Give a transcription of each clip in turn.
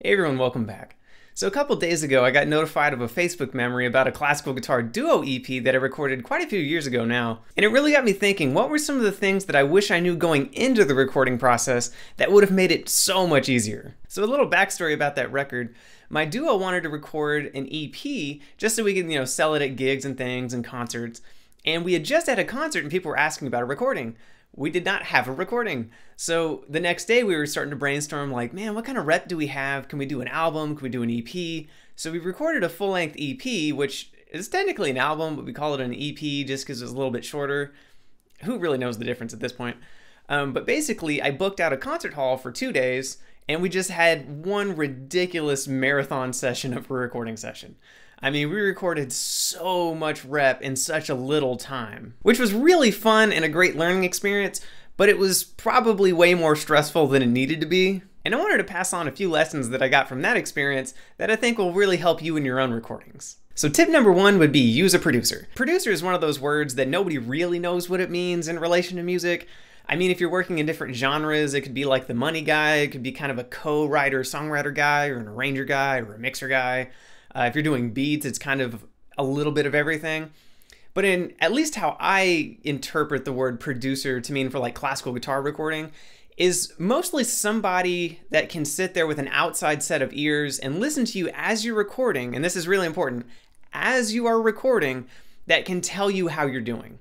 Hey everyone, welcome back. So a couple days ago, I got notified of a Facebook memory about a classical guitar duo EP that I recorded quite a few years ago now. And it really got me thinking, what were some of the things that I wish I knew going into the recording process that would have made it so much easier? So a little backstory about that record. My duo wanted to record an EP just so we could, sell it at gigs and things and concerts. And we had just had a concert and people were asking about a recording. We did not have a recording. So the next day we were starting to brainstorm like, man, what kind of rep do we have? Can we do an album? Can we do an EP? So we recorded a full-length EP, which is technically an album, but we call it an EP just because it was a little bit shorter. Who really knows the difference at this point? But basically, I booked out a concert hall for 2 days, and we just had one ridiculous marathon session of a recording session. I mean, we recorded so much rep in such a little time, which was really fun and a great learning experience, but it was probably way more stressful than it needed to be. And I wanted to pass on a few lessons that I got from that experience that I think will really help you in your own recordings. So tip number one would be use a producer. Producer is one of those words that nobody really knows what it means in relation to music. I mean, if you're working in different genres, it could be like the money guy, it could be kind of a co-writer, songwriter guy, or an arranger guy, or a mixer guy. If you're doing beats, it's kind of a little bit of everything. But in at least how I interpret the word producer to mean for like classical guitar recording is mostly somebody that can sit there with an outside set of ears and listen to you as you're recording, and this is really important, as you are recording, that can tell you how you're doing.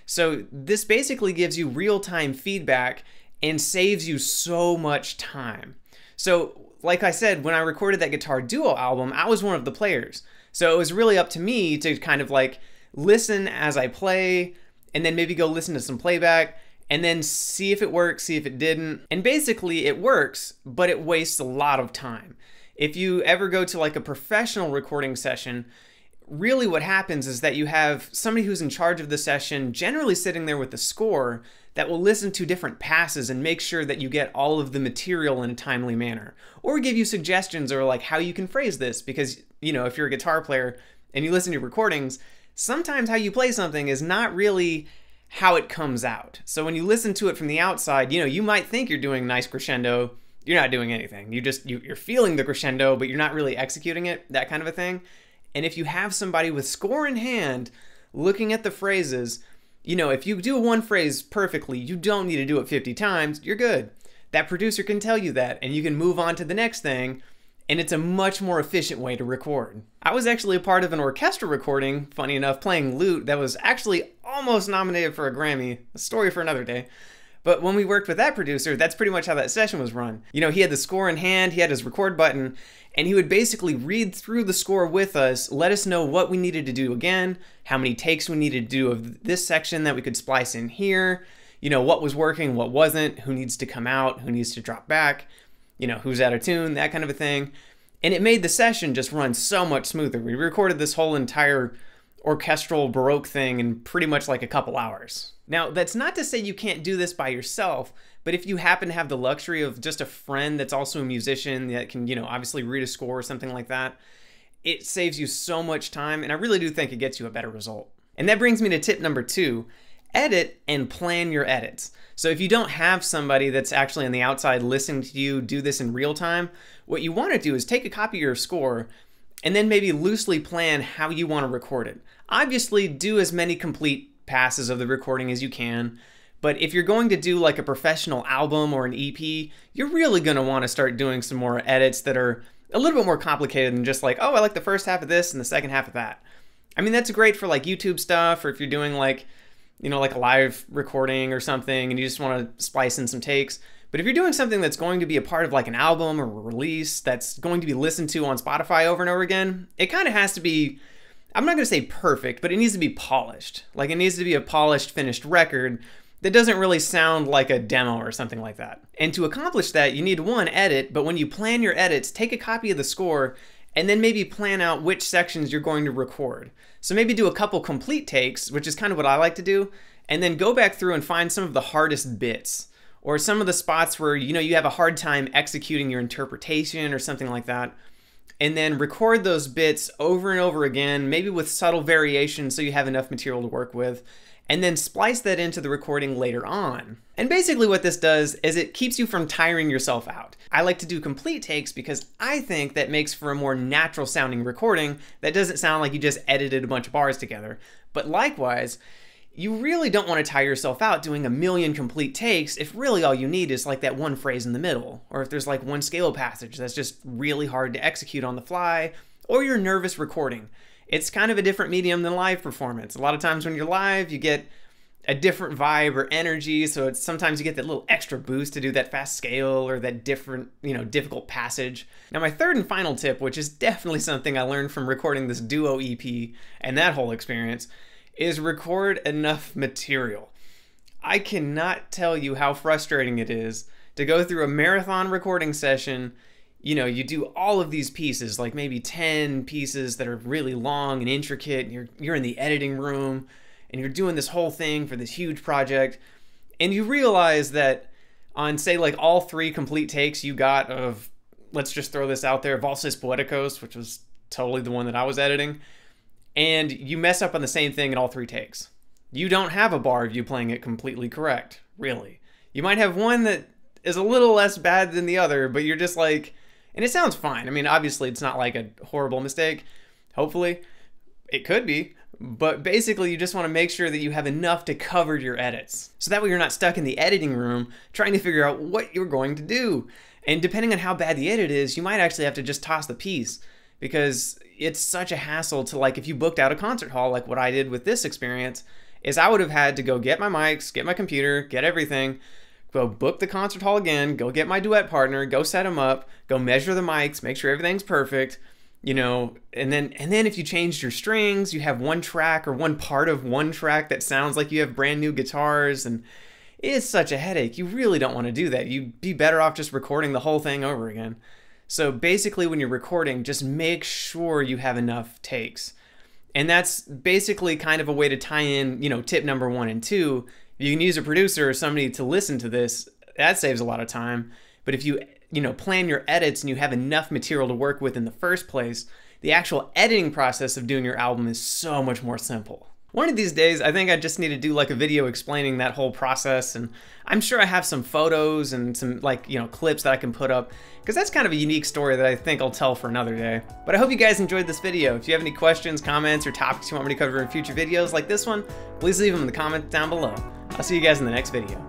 So this basically gives you real-time feedback and saves you so much time. So like I said, when I recorded that guitar duo album, I was one of the players. So it was really up to me to kind of like listen as I play and then maybe go listen to some playback and then see if it works, see if it didn't. And basically it works, but it wastes a lot of time. If you ever go to like a professional recording session, really what happens is that you have somebody who's in charge of the session generally sitting there with the score that will listen to different passes and make sure that you get all of the material in a timely manner. Or give you suggestions or like how you can phrase this because, if you're a guitar player and you listen to recordings, sometimes how you play something is not really how it comes out. So when you listen to it from the outside, you might think you're doing nice crescendo, you're not doing anything. You're feeling the crescendo, but you're not really executing it, that kind of a thing. And if you have somebody with score in hand looking at the phrases, if you do one phrase perfectly, you don't need to do it 50 times, you're good. That producer can tell you that, and you can move on to the next thing, and it's a much more efficient way to record. I was actually a part of an orchestra recording, funny enough, playing lute, that was actually almost nominated for a Grammy, a story for another day. But when we worked with that producer, that's pretty much how that session was run. He had the score in hand, he had his record button, and he would basically read through the score with us, let us know what we needed to do again, how many takes we needed to do of this section that we could splice in here, what was working, what wasn't, who needs to come out, who needs to drop back, who's out of tune, that kind of a thing. And it made the session just run so much smoother. We recorded this whole entire orchestral Baroque thing in pretty much like a couple hours. Now, that's not to say you can't do this by yourself, but if you happen to have the luxury of just a friend that's also a musician that can, obviously read a score or something like that, it saves you so much time, and I really do think it gets you a better result. And that brings me to tip number 2, edit and plan your edits. So if you don't have somebody that's actually on the outside listening to you do this in real time, what you want to do is take a copy of your score and then maybe loosely plan how you want to record it. Obviously, do as many complete passes of the recording as you can, but if you're going to do like a professional album or an EP, you're really going to want to start doing some more edits that are a little bit more complicated than just like, oh, I like the first half of this and the second half of that. I mean, that's great for like YouTube stuff, or if you're doing like, like a live recording or something and you just want to splice in some takes. But if you're doing something that's going to be a part of like an album or a release that's going to be listened to on Spotify over and over again, it kind of has to be, I'm not going to say perfect, but it needs to be polished. Like it needs to be a polished, finished record that doesn't really sound like a demo or something like that. And to accomplish that, you need one, edit, but when you plan your edits, take a copy of the score and then maybe plan out which sections you're going to record. So maybe do a couple complete takes, which is kind of what I like to do, and then go back through and find some of the hardest bits or some of the spots where you have a hard time executing your interpretation or something like that. And then record those bits over and over again, maybe with subtle variations so you have enough material to work with. and then splice that into the recording later on. And basically what this does is it keeps you from tiring yourself out. I like to do complete takes because I think that makes for a more natural sounding recording that doesn't sound like you just edited a bunch of bars together. But likewise, you really don't want to tire yourself out doing a million complete takes if really all you need is like that one phrase in the middle, or if there's like one scale passage that's just really hard to execute on the fly, or you're nervous recording. It's kind of a different medium than live performance. A lot of times when you're live, you get a different vibe or energy, so sometimes you get that little extra boost to do that fast scale or that different, difficult passage. Now my third and final tip, which is definitely something I learned from recording this Duo EP and that whole experience, is record enough material. I cannot tell you how frustrating it is to go through a marathon recording session. You do all of these pieces, like maybe 10 pieces that are really long and intricate, and you're in the editing room, and you're doing this whole thing for this huge project, and you realize that on, say, like all 3 complete takes you got of, let's just throw this out there, Valses Poeticos, which was totally the one that I was editing, and you mess up on the same thing in all 3 takes. You don't have a bar of you playing it completely correct, really. You might have one that is a little less bad than the other, but you're just like, and it sounds fine. I mean, obviously it's not like a horrible mistake. Hopefully, it could be. But basically, you just want to make sure that you have enough to cover your edits. So that way you're not stuck in the editing room trying to figure out what you're going to do. And depending on how bad the edit is, you might actually have to just toss the piece, because it's such a hassle to, like, if you booked out a concert hall, like what I did with this experience, is I would have had to go get my mics, get my computer, get everything, go book the concert hall again, go get my duet partner, go set them up, go measure the mics, make sure everything's perfect, and then if you changed your strings, you have one track or one part of one track that sounds like you have brand new guitars, and it's such a headache. You really don't want to do that. You'd be better off just recording the whole thing over again. So basically when you're recording, just make sure you have enough takes. And that's basically kind of a way to tie in, tip number 1 and 2. You can use a producer or somebody to listen to this. That saves a lot of time. But if you, plan your edits and you have enough material to work with in the first place, the actual editing process of doing your album is so much more simple. One of these days, I think I just need to do like a video explaining that whole process, and I'm sure I have some photos and some clips that I can put up, because that's kind of a unique story that I think I'll tell for another day. But I hope you guys enjoyed this video. If you have any questions, comments, or topics you want me to cover in future videos like this one, please leave them in the comments down below. I'll see you guys in the next video.